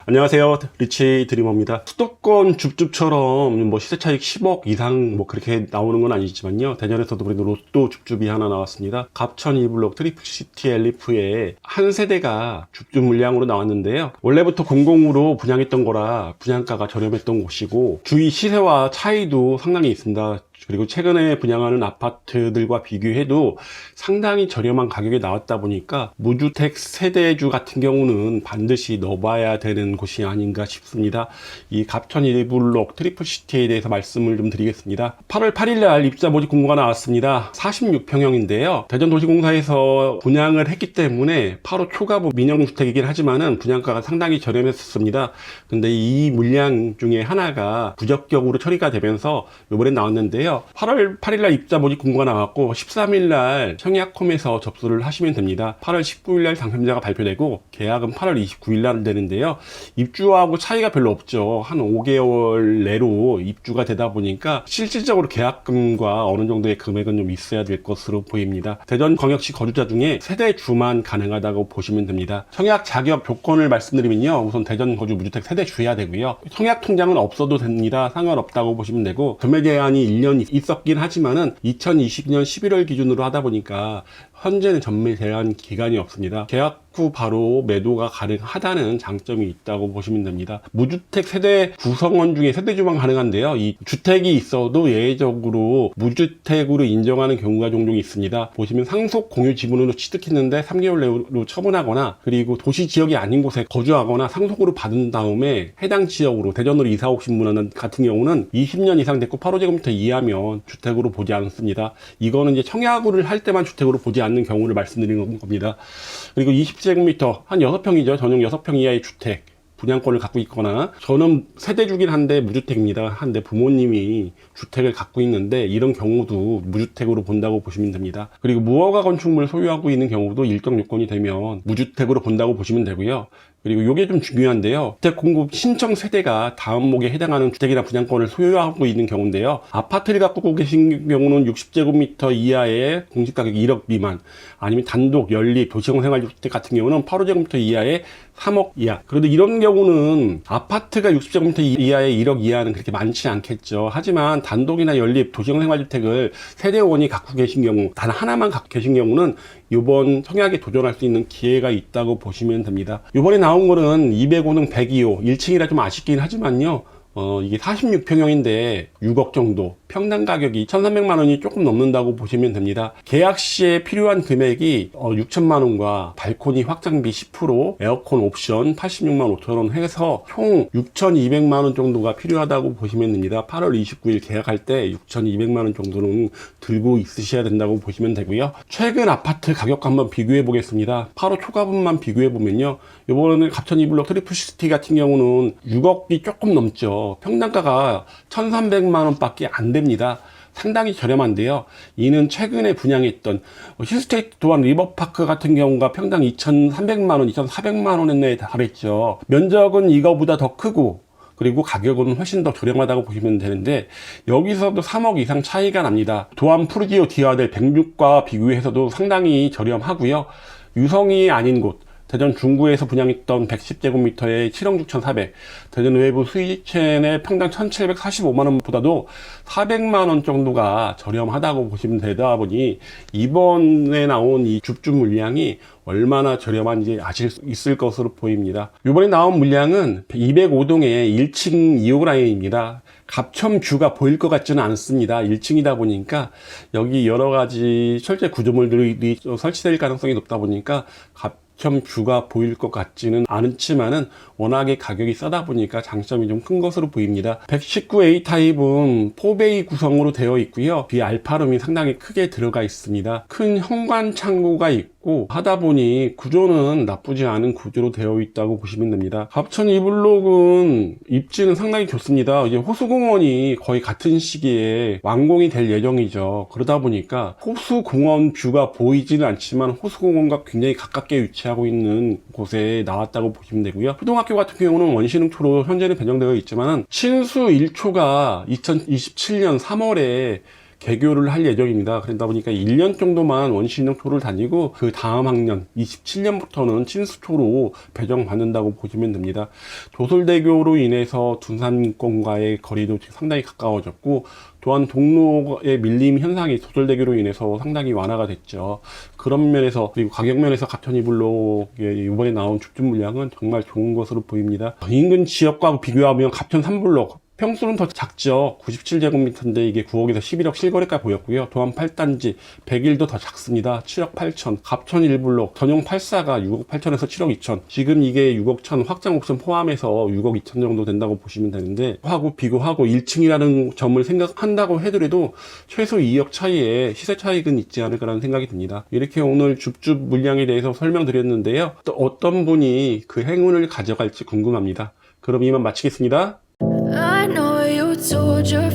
안녕하세요, 리치 드리머입니다. 수도권 줍줍처럼 시세 차익 10억 이상 그렇게 나오는 건 아니지만요, 대전에서도 그래도 로또 줍줍이 하나 나왔습니다. 갑천 2블록 트리플시티 엘리프의 한 세대가 줍줍 물량으로 나왔는데요, 원래부터 공공으로 분양했던 거라 분양가가 저렴했던 곳이고 주위 시세와 차이도 상당히 있습니다. 그리고 최근에 분양하는 아파트들과 비교해도 상당히 저렴한 가격에 나왔다 보니까 무주택 세대주 같은 경우는 반드시 넣어봐야 되는 곳이 아닌가 싶습니다. 이 갑천 1블록 트리플시티에 대해서 말씀을 좀 드리겠습니다. 8월 8일날 입주자 모집 공고가 나왔습니다. 46평형인데요. 대전도시공사에서 분양을 했기 때문에 8호 초가부 민영주택이긴 하지만은 분양가가 상당히 저렴했었습니다. 근데 이 물량 중에 하나가 부적격으로 처리가 되면서 이번에 나왔는데요. 8월 8일날 입주자 모집 공고가 나왔고 13일날 청약홈에서 접수를 하시면 됩니다. 8월 19일날 당첨자가 발표되고 계약은 8월 29일날 되는데요. 입주하고 차이가 별로 없죠. 한 5개월 내로 입주가 되다 보니까 실질적으로 계약금과 어느 정도의 금액은 좀 있어야 될 것으로 보입니다. 대전광역시 거주자 중에 세대주만 가능하다고 보시면 됩니다. 청약 자격 조건을 말씀드리면요, 우선 대전 거주 무주택 세대주여야 되고요. 청약 통장은 없어도 됩니다. 상관없다고 보시면 되고, 금매 제한이 1년 있었긴 하지만은 2020년 11월 기준으로 하다 보니까 현재는 전매 제한 기간이 없습니다. 계약 후 바로 매도가 가능하다는 장점이 있다고 보시면 됩니다. 무주택 세대 구성원 중에 세대주만 가능한데요, 이 주택이 있어도 예외적으로 무주택으로 인정하는 경우가 종종 있습니다. 보시면 상속 공유 지분으로 취득했는데 3개월 내로 처분하거나, 그리고 도시 지역이 아닌 곳에 거주하거나 상속으로 받은 다음에 해당 지역으로 대전으로 이사 오신 분 같은 경우는 20년 이상 됐고 8호제곱미터 이하면 주택으로 보지 않습니다. 이거는 이제 청약을 할 때만 주택으로 보지 않는 경우를 말씀드리는 겁니다. 그리고 20제곱미터 한 6평이죠. 전용 6평 이하의 주택 분양권을 갖고 있거나, 저는 세대주긴 한데 무주택입니다. 한데 부모님이 주택을 갖고 있는데 이런 경우도 무주택으로 본다고 보시면 됩니다. 그리고 무허가 건축물을 소유하고 있는 경우도 일정 요건이 되면 무주택으로 본다고 보시면 되고요. 그리고 이게 좀 중요한데요, 주택 공급 신청 세대가 다음 목에 해당하는 주택이나 분양권을 소유하고 있는 경우인데요, 아파트를 갖고 계신 경우는 60제곱미터 이하의 공시가격 1억 미만, 아니면 단독 연립 도시형 생활주택 같은 경우는 8호제곱미터 이하의 3억 이하. 그런데 이런 경우는 아파트가 60제곱미터 이하의 1억 이하는 그렇게 많지 않겠죠. 하지만 단독이나 연립 도시형 생활주택을 세대원이 갖고 계신 경우, 단 하나만 갖고 계신 경우는 이번 청약에 도전할 수 있는 기회가 있다고 보시면 됩니다. 이번에 나온 거는 205동 102호 1층이라 좀 아쉽긴 하지만요, 이게 46평형인데 6억 정도, 평당 가격이 1,300만 원이 조금 넘는다고 보시면 됩니다. 계약 시에 필요한 금액이 6천만 원과 발코니 확장비 10%, 에어컨 옵션 86만 5천 원 해서 총 6,200만 원 정도가 필요하다고 보시면 됩니다. 8월 29일 계약할 때 6,200만 원 정도는 들고 있으셔야 된다고 보시면 되고요. 최근 아파트 가격과 한번 비교해 보겠습니다. 8호 초과분만 비교해 보면요, 이번에 갑천 2블록 트리플시티 같은 경우는 6억이 조금 넘죠. 평당가가 1,300만 원밖에 안 됩니다. 상당히 저렴한데요, 이는 최근에 분양했던 힐스테이트 또한 리버파크 같은 경우가 평당 2,300만 원, 2,400만 원에 달했죠. 면적은 이거보다 더 크고, 그리고 가격은 훨씬 더 저렴하다고 보시면 되는데, 여기서도 3억 이상 차이가 납니다. 도암 푸르지오 디아델 106과 비교해서도 상당히 저렴하고요. 유성이 아닌 곳, 대전 중구에서 분양했던 110제곱미터에 7억 6,400, 대전 외부 수익첸의 평당 1,745만원 보다도 400만원 정도가 저렴하다고 보시면 되다 보니, 이번에 나온 이 줍줍 물량이 얼마나 저렴한지 아실 수 있을 것으로 보입니다. 이번에 나온 물량은 205동의 1층 2호 라인입니다. 갑천뷰가 보일 것 같지는 않습니다. 1층이다 보니까 여기 여러 가지 철제 구조물들이 설치될 가능성이 높다 보니까 갑천뷰가 보일 것 같지는 않지만은 워낙에 가격이 싸다 보니까 장점이 좀 큰 것으로 보입니다. 119A 타입은 4베이 구성으로 되어 있고요, 뒤에 알파룸이 상당히 크게 들어가 있습니다. 큰 현관 창고가 있고 하다 보니 구조는 나쁘지 않은 구조로 되어 있다고 보시면 됩니다. 갑천 2블록은 입지는 상당히 좋습니다. 이제 호수공원이 거의 같은 시기에 완공이 될 예정이죠. 그러다 보니까 호수공원 뷰가 보이지는 않지만 호수공원과 굉장히 가깝게 위치하고 있는 곳에 나왔다고 보시면 되고요. 초등학교 같은 경우는 원시능초로 현재는 배정되어 있지만 친수 1초가 2027년 3월에 개교를 할 예정입니다. 그러다 보니까 1년 정도만 원시인용초를 다니고 그 다음 학년 27년부터는 친수초로 배정받는다고 보시면 됩니다. 조솔대교로 인해서 둔산권과의 거리도 상당히 가까워졌고, 또한 동로의 밀림 현상이 조솔대교로 인해서 상당히 완화가 됐죠. 그런 면에서, 그리고 가격 면에서 갑천 이블록의 이번에 나온 줍줍 물량은 정말 좋은 것으로 보입니다. 인근 지역과 비교하면 갑천 3블록 평수는 더 작죠. 97제곱미터인데 이게 9억에서 11억 실거래가 보였고요. 도안 8단지 100일도 더 작습니다. 7억 8천. 갑천 1블록 전용 84가 6억 8천에서 7억 2천. 지금 이게 6억 1천 확장 옵션 포함해서 6억 2천 정도 된다고 보시면 되는데, 하고 비교하고 1층이라는 점을 생각한다고 해더라도 최소 2억 차이에 시세 차익은 있지 않을까라는 생각이 듭니다. 이렇게 오늘 줍줍 물량에 대해서 설명드렸는데요. 또 어떤 분이 그 행운을 가져갈지 궁금합니다. 그럼 이만 마치겠습니다. I know you told your